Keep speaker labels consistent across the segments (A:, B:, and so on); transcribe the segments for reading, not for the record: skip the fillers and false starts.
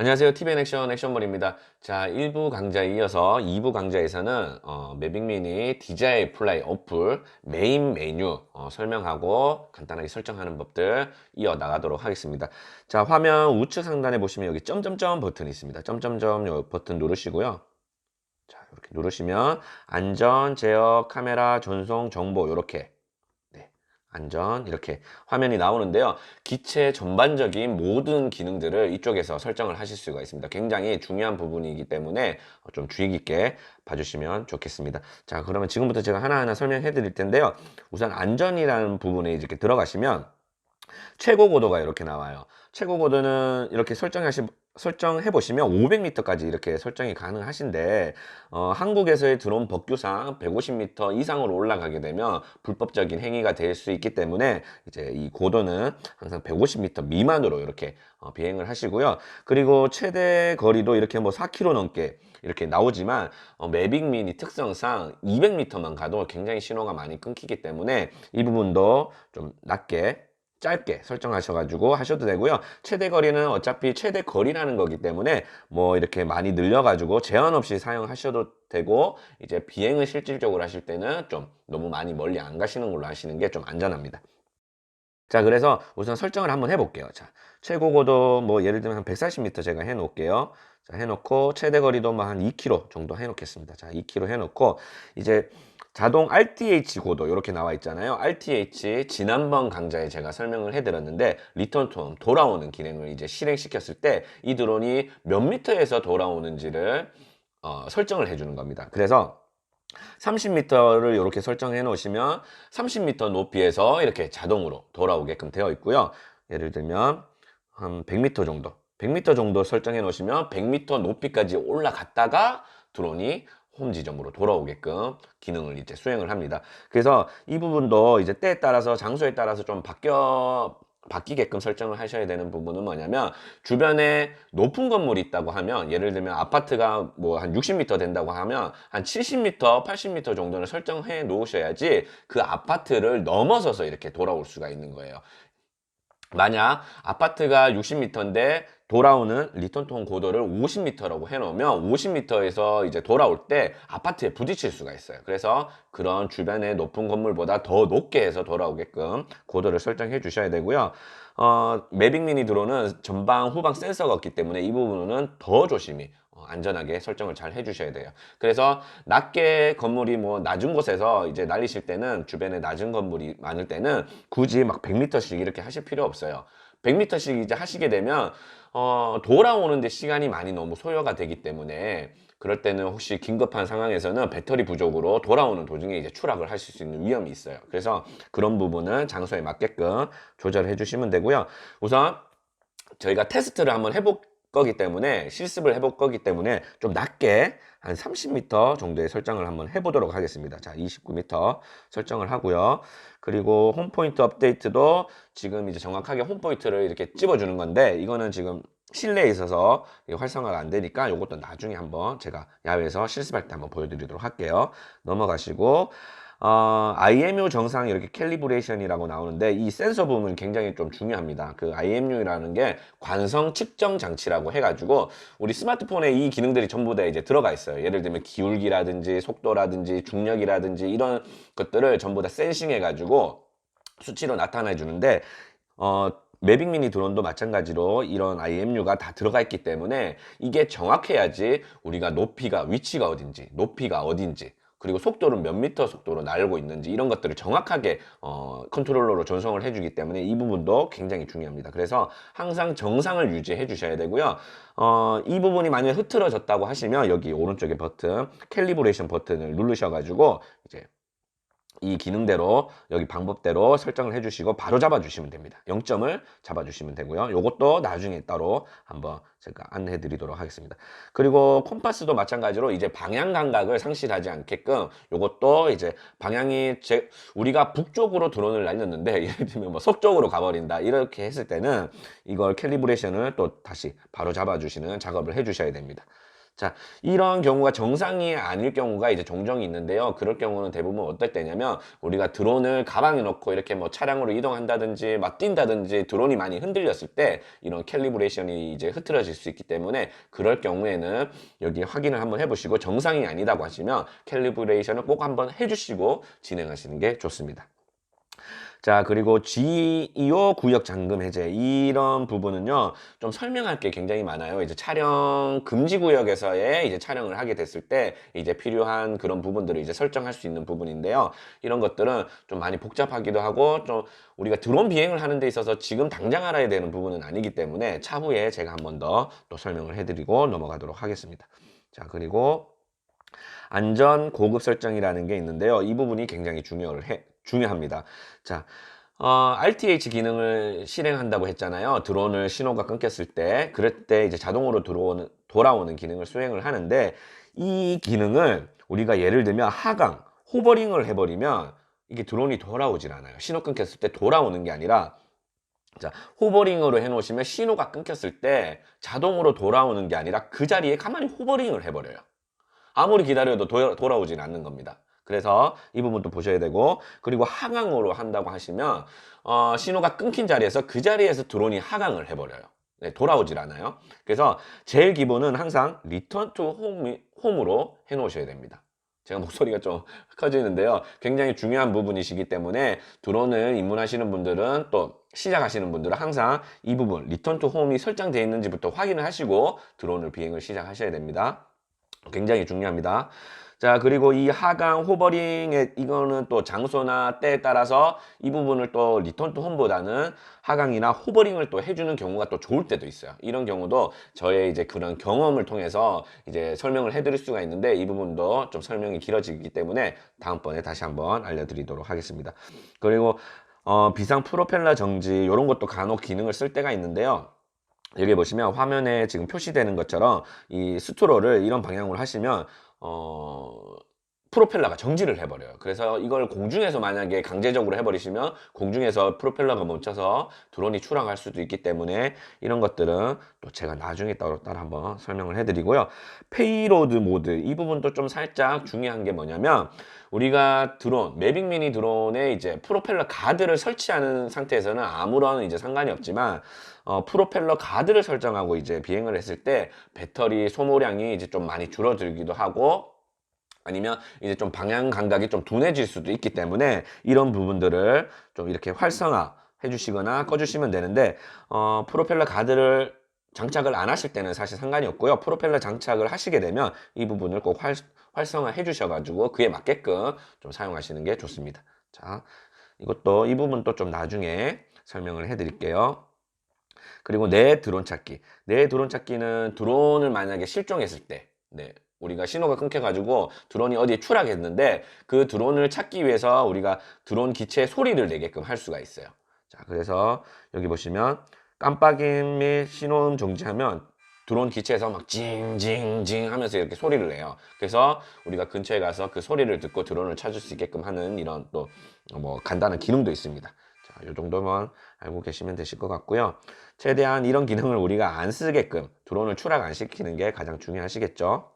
A: 안녕하세요. TVN 액션몰입니다. 자, 1부 강좌에 이어서 2부 강좌에서는 매빅 미니 DJI 플라이 어플 메인 메뉴 설명하고 간단하게 설정하는 법들 이어 나가도록 하겠습니다. 자, 화면 우측 상단에 보시면 여기 점점점 버튼이 있습니다. 점점점 요 버튼 누르시고요. 자, 이렇게 누르시면 안전, 제어, 카메라, 전송, 정보 이렇게 안전 이렇게 화면이 나오는데요. 기체 전반적인 모든 기능들을 이쪽에서 설정을 하실 수가 있습니다. 굉장히 중요한 부분이기 때문에 좀 주의 깊게 봐주시면 좋겠습니다. 자, 그러면 지금부터 제가 하나하나 설명해 드릴 텐데요. 우선 안전이라는 부분에 이렇게 들어가시면 최고 고도가 이렇게 나와요. 최고 고도는 이렇게 설정해 보시면 500m까지 이렇게 설정이 가능하신데 한국에서의 드론 법규상 150m 이상으로 올라가게 되면 불법적인 행위가 될 수 있기 때문에 이제 이 고도는 항상 150m 미만으로 이렇게 비행을 하시고요. 그리고 최대 거리도 이렇게 뭐 4km 넘게 이렇게 나오지만 매빅 미니 특성상 200m만 가도 굉장히 신호가 많이 끊기기 때문에 이 부분도 좀 낮게 짧게 설정하셔가지고 하셔도 되고요. 최대 거리는 어차피 최대 거리라는 거기 때문에 뭐 이렇게 많이 늘려가지고 제한 없이 사용하셔도 되고, 이제 비행을 실질적으로 하실 때는 좀 너무 많이 멀리 안 가시는 걸로 하시는 게 좀 안전합니다. 자, 그래서 우선 설정을 한번 해볼게요. 자, 최고 고도 뭐 예를 들면 한 140m 제가 해놓을게요. 자, 해놓고 최대 거리도 뭐 한 2km 정도 해놓겠습니다. 자, 2km 해놓고 이제 자동 RTH 고도 이렇게 나와 있잖아요. RTH 지난번 강좌에 제가 설명을 해드렸는데 리턴 투 홈 돌아오는 기능을 이제 실행시켰을 때 이 드론이 몇 미터에서 돌아오는지를 설정을 해주는 겁니다. 그래서 30m를 이렇게 설정해 놓으시면 30m 높이에서 이렇게 자동으로 돌아오게끔 되어 있고요. 예를 들면 한 100m 정도 100m 정도 설정해 놓으시면 100m 높이까지 올라갔다가 드론이 홈 지점으로 돌아오게끔 기능을 이제 수행을 합니다. 그래서 이 부분도 이제 때에 따라서 장소에 따라서 좀 바뀌게끔 설정을 하셔야 되는 부분은 뭐냐면, 주변에 높은 건물이 있다고 하면, 예를 들면 아파트가 뭐 한 60m 된다고 하면 한 70m, 80m 정도는 설정해 놓으셔야지 그 아파트를 넘어서서 이렇게 돌아올 수가 있는 거예요. 만약 아파트가 60m인데 돌아오는 리턴 톤 고도를 50m라고 해놓으면 50m에서 이제 돌아올 때 아파트에 부딪힐 수가 있어요. 그래서 그런 주변의 높은 건물보다 더 높게 해서 돌아오게끔 고도를 설정해 주셔야 되고요. 매빅 미니 드론은 전방 후방 센서가 없기 때문에 이 부분은 더 조심히 안전하게 설정을 잘 해주셔야 돼요. 그래서 낮게 건물이 뭐 낮은 곳에서 이제 날리실 때는, 주변에 낮은 건물이 많을 때는 굳이 막 100m씩 이렇게 하실 필요 없어요. 100m씩 이제 하시게 되면 돌아오는데 시간이 많이 너무 소요가 되기 때문에, 그럴 때는 혹시 긴급한 상황에서는 배터리 부족으로 돌아오는 도중에 이제 추락을 하실 수 있는 위험이 있어요. 그래서 그런 부분은 장소에 맞게끔 조절해 주시면 되고요. 우선 저희가 테스트를 한번 해볼 거기 때문에, 실습을 해볼 거기 때문에 좀 낮게 한 30m 정도의 설정을 한번 해보도록 하겠습니다. 자, 29m 설정을 하고요. 그리고 홈포인트 업데이트도 지금 이제 정확하게 홈포인트를 이렇게 찝어주는 건데, 이거는 지금 실내에 있어서 활성화가 안 되니까 이것도 나중에 한번 제가 야외에서 실습할 때 한번 보여드리도록 할게요. 넘어가시고 IMU 정상 이렇게 캘리브레이션이라고 나오는데, 이 센서 부분 굉장히 좀 중요합니다. 그 IMU라는 게 관성 측정 장치라고 해가지고 우리 스마트폰에 이 기능들이 전부 다 이제 들어가 있어요. 예를 들면 기울기라든지 속도라든지 중력이라든지 이런 것들을 전부 다 센싱 해가지고 수치로 나타내 주는데, 매빅 미니 드론도 마찬가지로 이런 IMU가 다 들어가 있기 때문에 이게 정확해야지 우리가 위치가 어딘지, 높이가 어딘지, 그리고 속도는 몇 미터 속도로 날고 있는지, 이런 것들을 정확하게 컨트롤러로 전송을 해주기 때문에 이 부분도 굉장히 중요합니다. 그래서 항상 정상을 유지해 주셔야 되고요. 이 부분이 만약에 흐트러졌다고 하시면 여기 오른쪽에 버튼, 캘리브레이션 버튼을 누르셔가지고 이제 이 기능대로, 여기 방법대로 설정을 해주시고 바로 잡아주시면 됩니다. 0점을 잡아주시면 되고요. 요것도 나중에 따로 한번 제가 안내해 드리도록 하겠습니다. 그리고 콤파스도 마찬가지로 이제 방향 감각을 상실하지 않게끔, 요것도 이제 우리가 북쪽으로 드론을 날렸는데 예를 들면 뭐 서쪽으로 가버린다 이렇게 했을 때는 이걸 캘리브레이션을 또 다시 바로 잡아주시는 작업을 해주셔야 됩니다. 자, 이런 경우가 정상이 아닐 경우가 이제 종종 있는데요. 그럴 경우는 대부분 어떨 때냐면 우리가 드론을 가방에 넣고 이렇게 뭐 차량으로 이동한다든지 막 뛴다든지 드론이 많이 흔들렸을 때 이런 캘리브레이션이 이제 흐트러질 수 있기 때문에 그럴 경우에는 여기 확인을 한번 해보시고 정상이 아니다고 하시면 캘리브레이션을 꼭 한번 해주시고 진행하시는 게 좋습니다. 자, 그리고 GEO 구역 잠금 해제 이런 부분은요 좀 설명할 게 굉장히 많아요. 이제 촬영 금지 구역에서의 이제 촬영을 하게 됐을 때 이제 필요한 그런 부분들을 이제 설정할 수 있는 부분인데요. 이런 것들은 좀 많이 복잡하기도 하고 좀 우리가 드론 비행을 하는 데 있어서 지금 당장 알아야 되는 부분은 아니기 때문에 차후에 제가 한 번 더 또 설명을 해드리고 넘어가도록 하겠습니다. 자, 그리고 안전 고급 설정이라는 게 있는데요. 이 부분이 굉장히 중요합니다. 자, RTH 기능을 실행한다고 했잖아요. 드론을 신호가 끊겼을 때, 그럴 때 이제 자동으로 돌아오는 기능을 수행을 하는데, 이 기능을 우리가 예를 들면 하강, 호버링을 해버리면 이게 드론이 돌아오질 않아요. 신호 끊겼을 때 돌아오는 게 아니라, 자, 호버링으로 해놓으시면 신호가 끊겼을 때 자동으로 돌아오는 게 아니라 그 자리에 가만히 호버링을 해버려요. 아무리 기다려도 돌아오진 않는 겁니다. 그래서 이 부분도 보셔야 되고, 그리고 하강으로 한다고 하시면 신호가 끊긴 자리에서 그 자리에서 드론이 하강을 해버려요. 네, 돌아오질 않아요. 그래서 제일 기본은 항상 리턴 투 홈으로 해놓으셔야 됩니다. 제가 목소리가 좀 커지는데요. 굉장히 중요한 부분이시기 때문에 드론을 입문하시는 분들은 또 시작하시는 분들은 항상 이 부분 리턴 투 홈이 설정되어 있는지부터 확인을 하시고 드론을 비행을 시작하셔야 됩니다. 굉장히 중요합니다. 자, 그리고 이 하강 호버링의 이거는 또 장소나 때에 따라서 이 부분을 또 리턴 투 홈보다는 하강이나 호버링을 또 해주는 경우가 또 좋을 때도 있어요. 이런 경우도 저의 이제 그런 경험을 통해서 이제 설명을 해드릴 수가 있는데 이 부분도 좀 설명이 길어지기 때문에 다음번에 다시 한번 알려드리도록 하겠습니다. 그리고 비상 프로펠러 정지 이런 것도 간혹 기능을 쓸 때가 있는데요. 여기 보시면 화면에 지금 표시되는 것처럼 이 스트로를 이런 방향으로 하시면 프로펠러가 정지를 해버려요. 그래서 이걸 공중에서 만약에 강제적으로 해버리시면 공중에서 프로펠러가 멈춰서 드론이 추락할 수도 있기 때문에 이런 것들은 또 제가 나중에 따로 한번 설명을 해드리고요. 페이로드 모드 이 부분도 좀 살짝 중요한 게 뭐냐면 우리가 드론, 매빅 미니 드론에 이제 프로펠러 가드를 설치하는 상태에서는 아무런 이제 상관이 없지만 프로펠러 가드를 설정하고 이제 비행을 했을 때 배터리 소모량이 이제 좀 많이 줄어들기도 하고 아니면 이제 좀 방향 감각이 좀 둔해질 수도 있기 때문에 이런 부분들을 좀 이렇게 활성화 해주시거나 꺼주시면 되는데 프로펠러 가드를 장착을 안 하실 때는 사실 상관이 없고요. 프로펠러 장착을 하시게 되면 이 부분을 꼭 활성화 해주셔가지고 그에 맞게끔 좀 사용하시는 게 좋습니다. 자, 이것도 이 부분도 좀 나중에 설명을 해드릴게요. 그리고 내 드론 찾기. 내 드론 찾기는 드론을 만약에 실종했을 때, 네, 우리가 신호가 끊겨가지고 드론이 어디에 추락했는데 그 드론을 찾기 위해서 우리가 드론 기체에 소리를 내게끔 할 수가 있어요. 자, 그래서 여기 보시면 깜빡임 및 신호음 정지하면 드론 기체에서 막 징징징 하면서 이렇게 소리를 내요. 그래서 우리가 근처에 가서 그 소리를 듣고 드론을 찾을 수 있게끔 하는 이런 또 뭐 간단한 기능도 있습니다. 자, 이 정도만 알고 계시면 되실 것 같고요. 최대한 이런 기능을 우리가 안 쓰게끔 드론을 추락 안 시키는 게 가장 중요하시겠죠.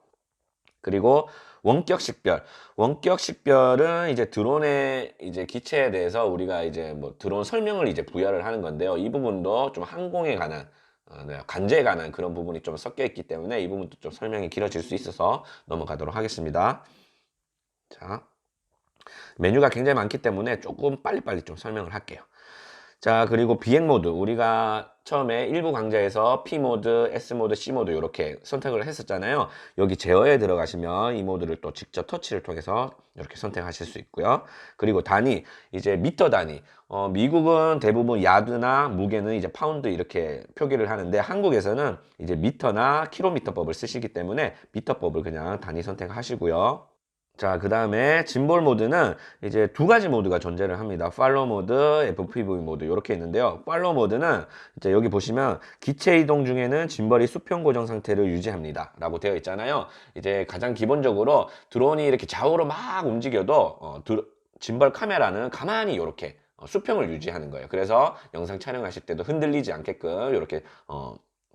A: 그리고 원격 식별. 원격 식별은 이제 드론의 이제 기체에 대해서 우리가 이제 뭐 드론 설명을 이제 부여를 하는 건데요. 이 부분도 좀 항공에 관한 네, 관제에 관한 그런 부분이 좀 섞여 있기 때문에 이 부분도 좀 설명이 길어질 수 있어서 넘어가도록 하겠습니다. 자, 메뉴가 굉장히 많기 때문에 조금 빨리빨리 좀 설명을 할게요. 자, 그리고 비행 모드. 우리가 처음에 일부 강좌에서 P 모드, S 모드, C 모드 이렇게 선택을 했었잖아요. 여기 제어에 들어가시면 이 모드를 또 직접 터치를 통해서 이렇게 선택하실 수 있고요. 그리고 단위, 이제 미터 단위. 미국은 대부분 야드나 무게는 이제 파운드 이렇게 표기를 하는데 한국에서는 이제 미터나 킬로미터법을 쓰시기 때문에 미터법을 그냥 단위 선택하시고요. 자, 그 다음에 짐볼 모드는 이제 두 가지 모드가 존재를 합니다. 팔로우 모드, FPV 모드 이렇게 있는데요. 팔로우 모드는 이제 여기 보시면 기체 이동 중에는 짐벌이 수평 고정 상태를 유지합니다. 라고 되어 있잖아요. 이제 가장 기본적으로 드론이 이렇게 좌우로 막 움직여도 짐벌 카메라는 가만히 이렇게 수평을 유지하는 거예요. 그래서 영상 촬영하실 때도 흔들리지 않게끔 이렇게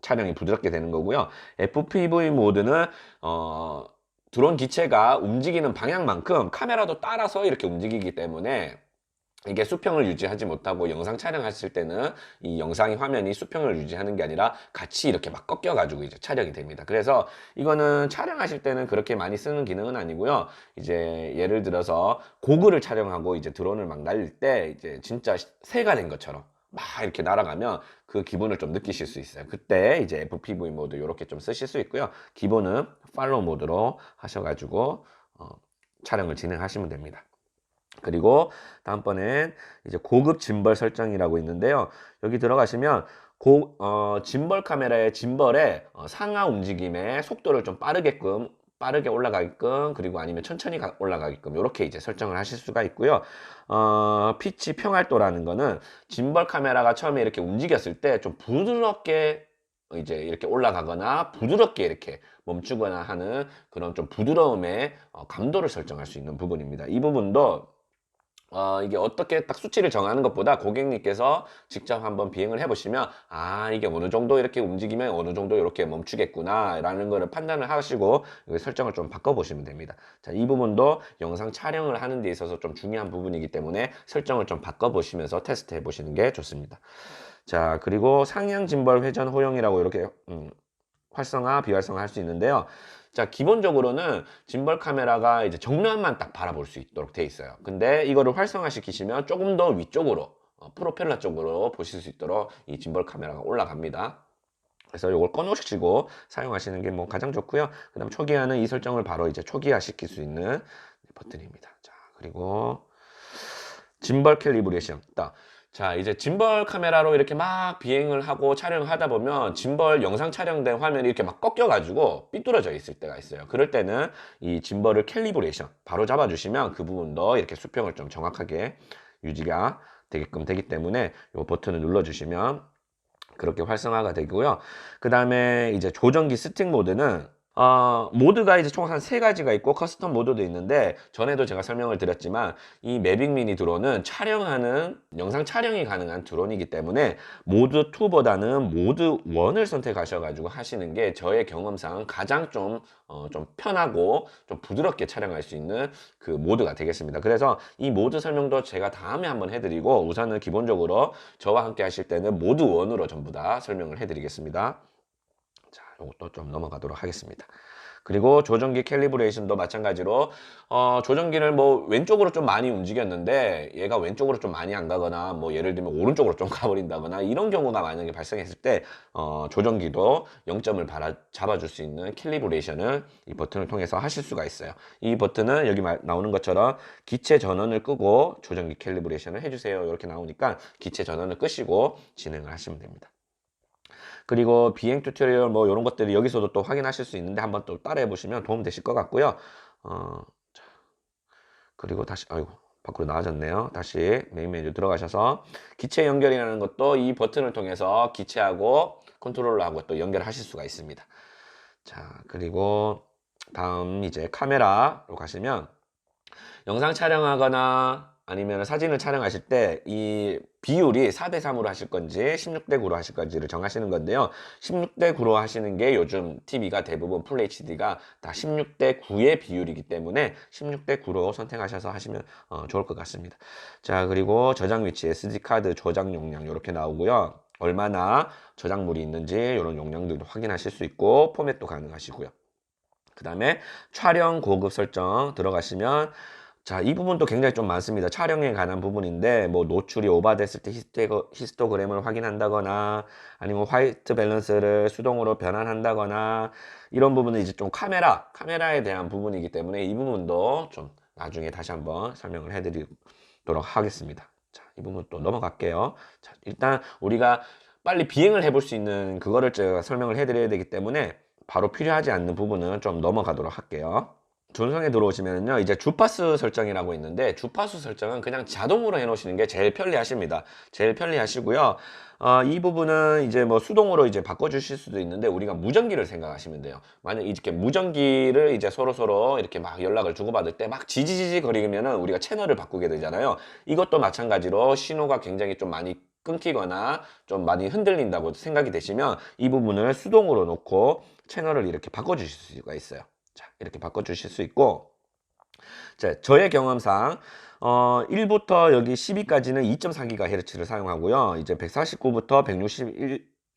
A: 촬영이 부드럽게 되는 거고요. FPV 모드는 드론 기체가 움직이는 방향만큼 카메라도 따라서 이렇게 움직이기 때문에 이게 수평을 유지하지 못하고 영상 촬영하실 때는 이 영상의 화면이 수평을 유지하는 게 아니라 같이 이렇게 막 꺾여 가지고 이제 촬영이 됩니다. 그래서 이거는 촬영하실 때는 그렇게 많이 쓰는 기능은 아니고요. 이제 예를 들어서 고글을 촬영하고 이제 드론을 막 날릴 때 이제 진짜 새가 된 것처럼 막 이렇게 날아가면 그 기분을 좀 느끼실 수 있어요. 그때 이제 FPV 모드 이렇게 좀 쓰실 수 있고요. 기본은 팔로우 모드로 하셔가지고 촬영을 진행하시면 됩니다. 그리고 다음번엔 이제 고급 짐벌 설정이라고 있는데요. 여기 들어가시면 짐벌 카메라의 짐벌의 상하 움직임의 속도를 좀 빠르게 올라가게끔, 그리고 아니면 천천히 올라가게끔 이렇게 이제 설정을 하실 수가 있고요. 피치 평활도라는 거는 짐벌 카메라가 처음에 이렇게 움직였을 때 좀 부드럽게 이제 이렇게 올라가거나 부드럽게 이렇게 멈추거나 하는 그런 좀 부드러움의 감도를 설정할 수 있는 부분입니다. 이 부분도 이게 어떻게 딱 수치를 정하는 것보다 고객님께서 직접 한번 비행을 해보시면, 아, 이게 어느 정도 이렇게 움직이면 어느 정도 이렇게 멈추겠구나, 라는 거를 판단을 하시고 설정을 좀 바꿔보시면 됩니다. 자, 이 부분도 영상 촬영을 하는 데 있어서 좀 중요한 부분이기 때문에 설정을 좀 바꿔보시면서 테스트 해보시는 게 좋습니다. 자, 그리고 상향 짐벌 회전 호용이라고 이렇게 활성화, 비활성화 할 수 있는데요. 자, 기본적으로는 짐벌 카메라가 이제 정면만 딱 바라볼 수 있도록 돼 있어요. 근데 이거를 활성화 시키시면 조금 더 위쪽으로, 프로펠러 쪽으로 보실 수 있도록 이 짐벌 카메라가 올라갑니다. 그래서 이걸 꺼놓으시고 사용하시는 게 뭐 가장 좋고요. 그 다음 초기화는 이 설정을 바로 이제 초기화 시킬 수 있는 버튼입니다. 자, 그리고 짐벌 캘리브레이션. 자, 이제 짐벌 카메라로 이렇게 막 비행을 하고 촬영을 하다 보면 짐벌 영상 촬영된 화면이 이렇게 막 꺾여가지고 삐뚤어져 있을 때가 있어요. 그럴 때는 이 짐벌을 캘리브레이션 바로 잡아주시면 그 부분도 이렇게 수평을 좀 정확하게 유지가 되게끔 되기 때문에 이 버튼을 눌러주시면 그렇게 활성화가 되고요. 그 다음에 이제 조정기 스틱 모드는 모드가 이제 총 한 세 가지가 있고 커스텀 모드도 있는데, 전에도 제가 설명을 드렸지만 이 매빅 미니 드론은 영상 촬영이 가능한 드론이기 때문에 모드 2보다는 모드 1을 선택하셔가지고 하시는 게 저의 경험상 가장 좀 편하고 좀 부드럽게 촬영할 수 있는 그 모드가 되겠습니다. 그래서 이 모드 설명도 제가 다음에 한번 해드리고, 우선은 기본적으로 저와 함께 하실 때는 모드 1으로 전부 다 설명을 해드리겠습니다. 자, 이것도 좀 넘어가도록 하겠습니다. 그리고 조정기 캘리브레이션도 마찬가지로 조정기를 뭐 왼쪽으로 좀 많이 움직였는데 얘가 왼쪽으로 좀 많이 안 가거나, 뭐 예를 들면 오른쪽으로 좀 가버린다거나 이런 경우가 만약에 발생했을 때 조정기도 0점을 잡아줄 수 있는 캘리브레이션을 이 버튼을 통해서 하실 수가 있어요. 이 버튼은 여기 나오는 것처럼 기체 전원을 끄고 조정기 캘리브레이션을 해주세요, 이렇게 나오니까 기체 전원을 끄시고 진행을 하시면 됩니다. 그리고 비행 튜토리얼 뭐 이런 것들이 여기서도 또 확인하실 수 있는데 한번 또 따라해 보시면 도움 되실 것 같고요. 자, 그리고 다시, 아이고, 밖으로 나와졌네요. 다시 메인 메뉴 들어가셔서 기체 연결이라는 것도 이 버튼을 통해서 기체하고 컨트롤러하고 또 연결하실 수가 있습니다. 자, 그리고 다음 이제 카메라로 가시면 영상 촬영하거나 아니면 사진을 촬영하실 때 이 비율이 4:3으로 하실 건지 16:9로 하실 건지를 정하시는 건데요. 16:9로 하시는 게 요즘 TV가 대부분 풀 HD가 다 16:9의 비율이기 때문에 16:9로 선택하셔서 하시면 좋을 것 같습니다. 자, 그리고 저장 위치, SD카드 저장 용량 이렇게 나오고요. 얼마나 저장물이 있는지 이런 용량들도 확인하실 수 있고 포맷도 가능하시고요. 그 다음에 촬영 고급 설정 들어가시면, 자, 이 부분도 굉장히 좀 많습니다. 촬영에 관한 부분인데, 뭐 노출이 오버됐을 때 히스토그램을 확인한다거나, 아니면 화이트 밸런스를 수동으로 변환한다거나, 이런 부분은 이제 좀 카메라에 대한 부분이기 때문에 이 부분도 좀 나중에 다시 한번 설명을 해드리도록 하겠습니다. 자, 이 부분 또 넘어갈게요. 자, 일단 우리가 빨리 비행을 해볼 수 있는 그거를 제가 설명을 해드려야 되기 때문에 바로 필요하지 않는 부분은 좀 넘어가도록 할게요. 존성에 들어오시면요, 이제 주파수 설정이라고 있는데, 주파수 설정은 그냥 자동으로 해놓으시는 게 제일 편리하십니다. 제일 편리하시고요. 이 부분은 이제 뭐 수동으로 이제 바꿔주실 수도 있는데, 우리가 무전기를 생각하시면 돼요. 만약 이렇게 무전기를 이제 서로 이렇게 막 연락을 주고받을 때 막 지지지지 거리면은 우리가 채널을 바꾸게 되잖아요. 이것도 마찬가지로 신호가 굉장히 좀 많이 끊기거나 좀 많이 흔들린다고 생각이 되시면 이 부분을 수동으로 놓고 채널을 이렇게 바꿔주실 수가 있어요. 자, 이렇게 바꿔주실 수 있고, 자, 저의 경험상 1부터 여기 12까지는 2.4GHz를 사용하고요. 이제 149부터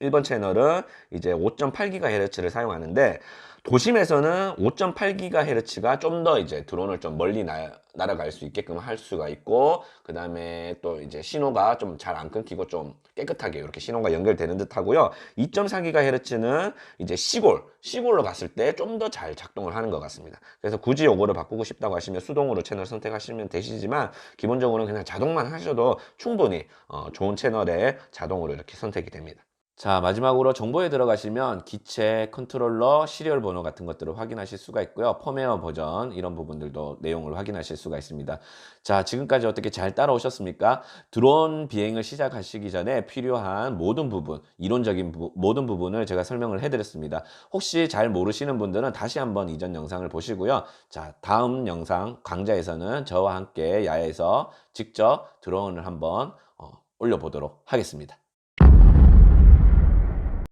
A: 161번 채널은 이제 5.8GHz를 사용하는데, 도심에서는 5.8GHz가 좀 더 이제 드론을 좀 멀리 날아갈 수 있게끔 할 수가 있고, 그 다음에 또 이제 신호가 좀 잘 안 끊기고 좀 깨끗하게 이렇게 신호가 연결되는 듯 하고요. 2.4GHz는 이제 시골로 갔을 때 좀 더 잘 작동을 하는 것 같습니다. 그래서 굳이 요거를 바꾸고 싶다고 하시면 수동으로 채널 선택하시면 되시지만, 기본적으로는 그냥 자동만 하셔도 충분히 좋은 채널에 자동으로 이렇게 선택이 됩니다. 자, 마지막으로 정보에 들어가시면 기체, 컨트롤러, 시리얼 번호 같은 것들을 확인하실 수가 있고요. 펌웨어 버전 이런 부분들도 내용을 확인하실 수가 있습니다. 자, 지금까지 어떻게 잘 따라오셨습니까? 드론 비행을 시작하시기 전에 필요한 모든 부분, 이론적인 모든 부분을 제가 설명을 해드렸습니다. 혹시 잘 모르시는 분들은 다시 한번 이전 영상을 보시고요. 자, 다음 영상 강좌에서는 저와 함께 야외에서 직접 드론을 한번 올려보도록 하겠습니다.